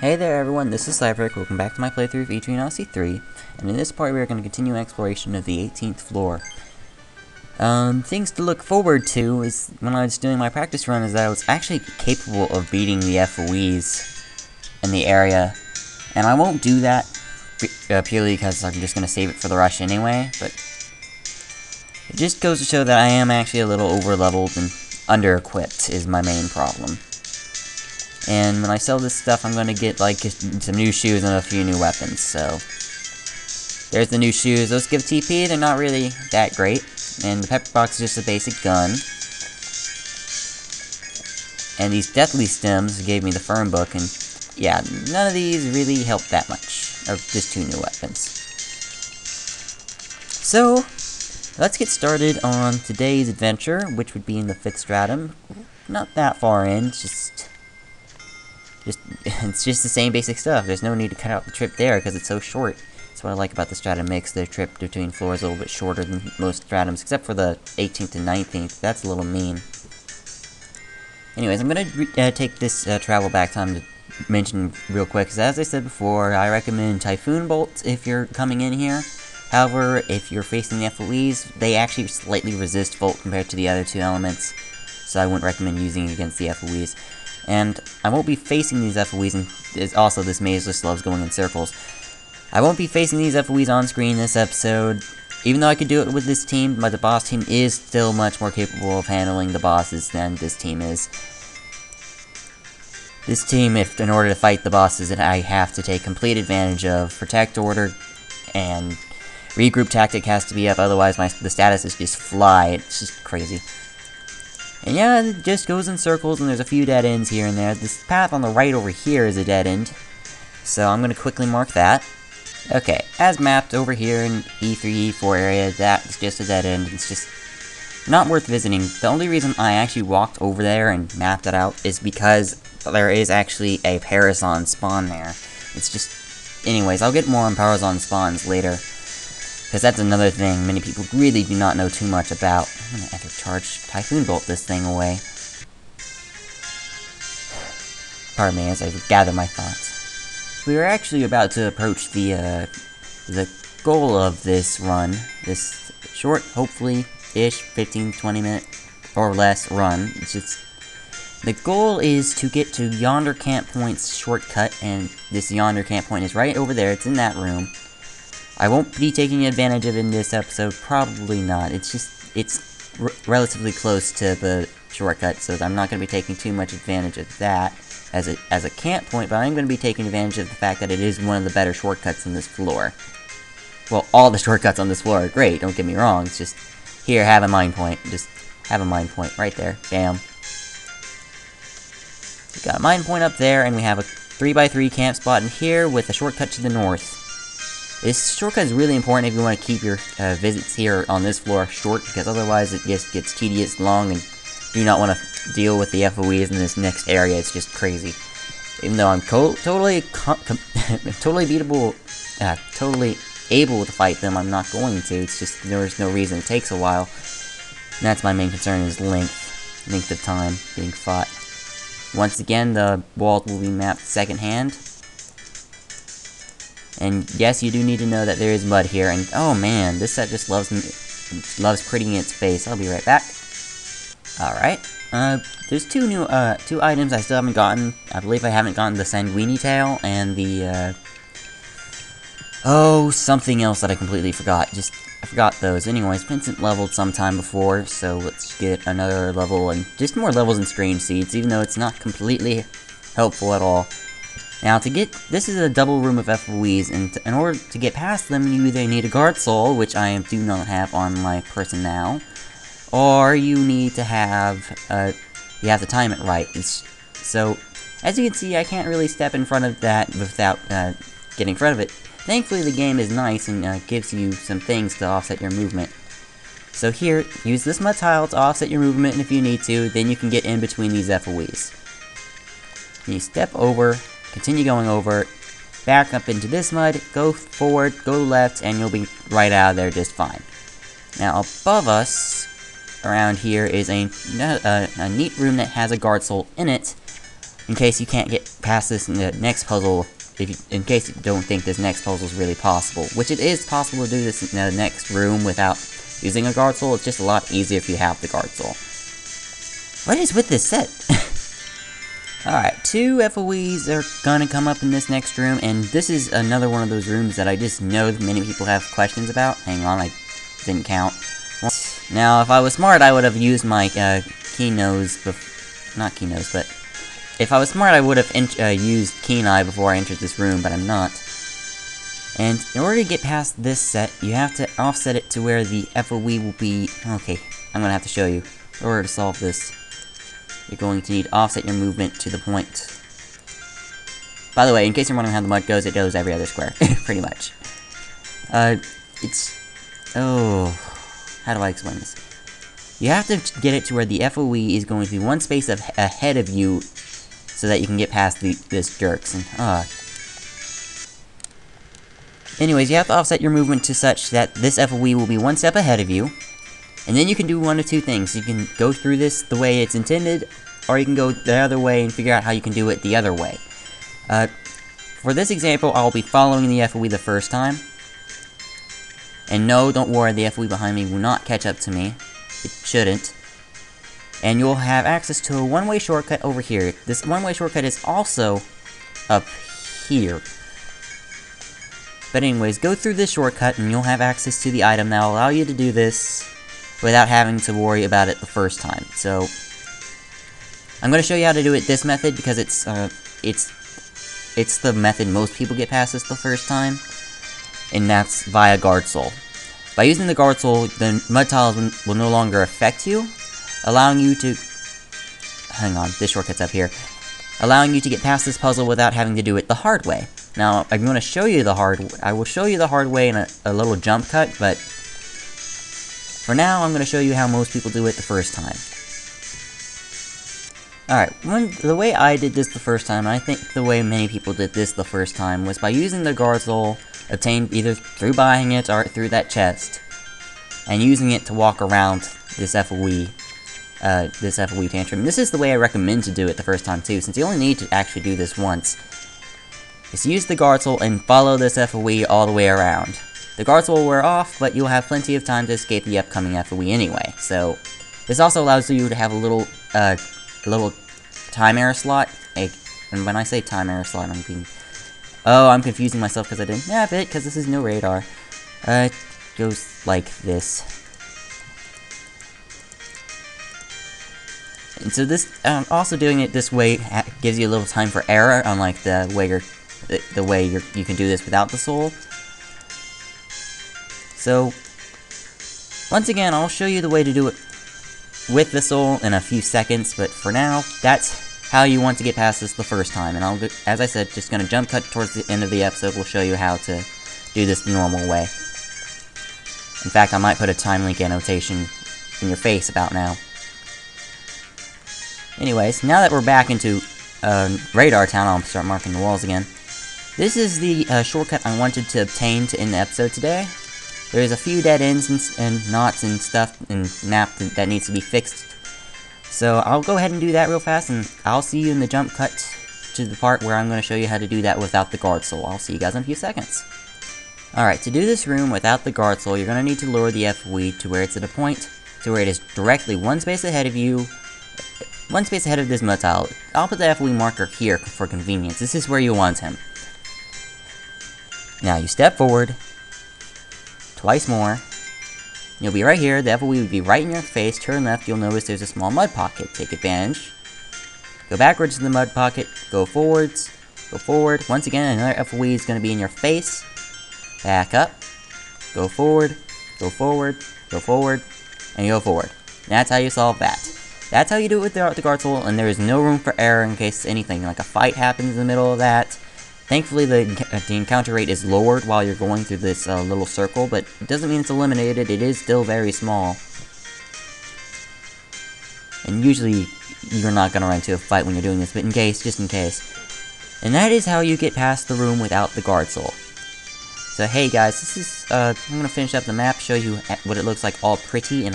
Hey there everyone, this is Cyberk. Welcome back to my playthrough of Etrian Odyssey 3, and in this part we are going to continue exploration of the 18th floor. Things to look forward to is, when I was doing my practice run, is that I was actually capable of beating the F.O.Es in the area, and I won't do that purely because I'm just going to save it for the rush anyway, but it just goes to show that I am actually a little over-leveled and under-equipped is my main problem. And when I sell this stuff, I'm going to get, like, some new shoes and a few new weapons, so... There's the new shoes. Those give TP, they're not really that great. And the pepper box is just a basic gun. And these deathly stems gave me the firm book, and yeah, none of these really help that much. Or just two new weapons. So, let's get started on today's adventure, which would be in the 5th stratum. Not that far in, it's just the same basic stuff. There's no need to cut out the trip there because it's so short. That's what I like about the stratum mix. The trip between floors is a little bit shorter than most stratums, except for the 18th and 19th. That's a little mean. Anyways, I'm gonna take this travel back time to mention real quick, because as I said before, I recommend Typhoon Bolts if you're coming in here. However, if you're facing the F.O.Es, they actually slightly resist Volt compared to the other two elements, so I wouldn't recommend using it against the F.O.Es. And I won't be facing these F.O.Es, and also this maze just loves going in circles. I won't be facing these F.O.Es on screen this episode, even though I could do it with this team, but the boss team is still much more capable of handling the bosses than this team is. This team, in order to fight the bosses, I have to take complete advantage of Protect Order, and Regroup Tactic has to be up, otherwise the status is just fly. It's just crazy. And yeah, it just goes in circles, and there's a few dead ends here and there. This path on the right over here is a dead end, so I'm going to quickly mark that. Okay, as mapped over here in E3, E4 area, that's just a dead end. It's just not worth visiting. The only reason I actually walked over there and mapped it out is because there is actually a Parazon spawn there. It's just... Anyways, I'll get more on Parazon spawns later, because that's another thing many people really do not know too much about. I'm gonna ever charge Typhoon Bolt this thing away. Pardon me as I gather my thoughts. We are actually about to approach the goal of this run. This short, hopefully-ish, 15-20 minute or less run. It's just... The goal is to get to Yonder Camp Point's shortcut, and this Yonder Camp Point is right over there. It's in that room. I won't be taking advantage of it in this episode, probably not. It's relatively close to the shortcut, so I'm not going to be taking too much advantage of that as a camp point, but I'm going to be taking advantage of the fact that it is one of the better shortcuts in this floor. Well, all the shortcuts on this floor are great, don't get me wrong. It's just, here, have a mind point. Just have a mind point right there. Bam. We got a mind point up there, and we have a 3x3 camp spot in here with a shortcut to the north. This shortcut is really important if you want to keep your visits here on this floor short, because otherwise it just gets tedious, long, and do not want to deal with the F.O.Es in this next area. It's just crazy. Even though I'm totally beatable, totally able to fight them, I'm not going to. It's just, there's no reason. It takes a while. And that's my main concern, is length of time being fought. Once again, the walls will be mapped secondhand. And yes, you do need to know that there is mud here, and oh man, this set just loves prettying its face. I'll be right back. Alright, there's two items I still haven't gotten. I believe I haven't gotten the Sanguini Tail, and the, something else that I completely forgot. I forgot those. Anyways, Vincent leveled sometime before, so let's get another level, and just more levels in Strange Seeds, even though it's not completely helpful at all. Now, this is a double room of F.O.Es, and in order to get past them, you either need a guard soul, which I do not have on my person now, or you need to have, you have to time it right. So, as you can see, I can't really step in front of that without, getting in front of it. Thankfully, the game is nice and, gives you some things to offset your movement. So here, use this mud tile to offset your movement, and if you need to, then you can get in between these F.O.Es. You step over, continue going over, back up into this mud, go forward, go left, and you'll be right out of there just fine. Now, above us, around here, is a neat room that has a guard soul in it, in case you can't get past this in the next puzzle, in case you don't think this next puzzle is really possible, which it is possible to do this in the next room without using a guard soul. It's just a lot easier if you have the guard soul. What is with this set? Alright, 2 FOEs are gonna come up in this next room, and this is another one of those rooms that I just know that many people have questions about. Hang on, I didn't count. Now, if I was smart, I would have used my key nose, not key nose, but if I was smart, I would have used Keen Eye before I entered this room, but I'm not. And in order to get past this set, you have to offset it to where the FOE will be. Okay, I'm gonna have to show you. In order to solve this, you're going to need to offset your movement to the point. By the way, in case you're wondering how the mud goes, it goes every other square, pretty much. Oh, how do I explain this? You have to get it to where the FOE is going to be one space ahead of you, so that you can get past this jerks. And anyways, you have to offset your movement to such that this FOE will be one step ahead of you. And then you can do one of two things. You can go through this the way it's intended, or you can go the other way and figure out how you can do it the other way. For this example, I'll be following the FOE the first time. And no, don't worry, the FOE behind me will not catch up to me. It shouldn't. And you'll have access to a one-way shortcut over here. This one-way shortcut is also up here. But anyways, go through this shortcut and you'll have access to the item that will allow you to do this without having to worry about it the first time. So, I'm going to show you how to do it this method because it's the method most people get past this the first time. And that's via Guard Soul. By using the Guard Soul, the mud tiles will no longer affect you, allowing you to... Hang on, this shortcut's up here. Allowing you to get past this puzzle without having to do it the hard way. Now, I'm going to show you I will show you the hard way in a little jump cut, but... For now, I'm going to show you how most people do it the first time. Alright, the way I did this the first time, and I think the way many people did this the first time, was by using the Guard Soul, obtained either through buying it or through that chest, and using it to walk around this FOE tantrum. This is the way I recommend to do it the first time too, since you only need to actually do this once. Just use the Guard Soul and follow this FOE all the way around. The Guard Soul will wear off, but you'll have plenty of time to escape the upcoming FOE anyway, so... This also allows you to have a little time error slot. And when I say time error slot, I'm confusing myself because I didn't map it, because this is no radar. It goes like this. And so this, also doing it this way gives you a little time for error, unlike the way you can do this without the soul. So, once again, I'll show you the way to do it with the soul in a few seconds, but for now, that's how you want to get past this the first time. And as I said, just gonna jump cut towards the end of the episode, we'll show you how to do this the normal way. In fact, I might put a time link annotation in your face about now. Anyways, now that we're back into Radar Town, I'll start marking the walls again. This is the shortcut I wanted to obtain to end the episode today. There's a few dead ends and knots and stuff and map that needs to be fixed. So I'll go ahead and do that real fast, and I'll see you in the jump cut to the part where I'm going to show you how to do that without the Guard Soul. I'll see you guys in a few seconds. Alright, to do this room without the Guard Soul, you're going to need to lower the FOE to where it's at a point to where it is directly one space ahead of you, one space ahead of this mud tile. I'll put the FOE marker here for convenience. This is where you want him. Now you step forward, twice more. You'll be right here, the FOE will be right in your face. Turn left, you'll notice there's a small mud pocket. Take advantage. Go backwards to the mud pocket, go forwards, go forward. Once again, another FOE is going to be in your face. Back up, go forward, go forward, go forward, and go forward. That's how you solve that. That's how you do it without the Guard Soul, and there is no room for error in case anything, like a fight happens in the middle of that. Thankfully, the encounter rate is lowered while you're going through this little circle, but it doesn't mean it's eliminated. It is still very small. And usually, you're not going to run into a fight when you're doing this, but just in case. And that is how you get past the room without the Guard Soul. So hey guys, this is, I'm going to finish up the map, show you what it looks like all pretty, and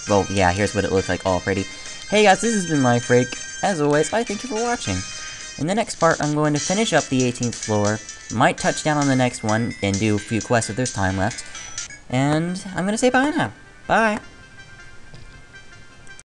well, yeah, here's what it looks like all pretty. Hey guys, this has been LifeBreak. As always, I thank you for watching. In the next part, I'm going to finish up the 18th floor, might touch down on the next one, and do a few quests if there's time left, and I'm gonna say bye now. Bye!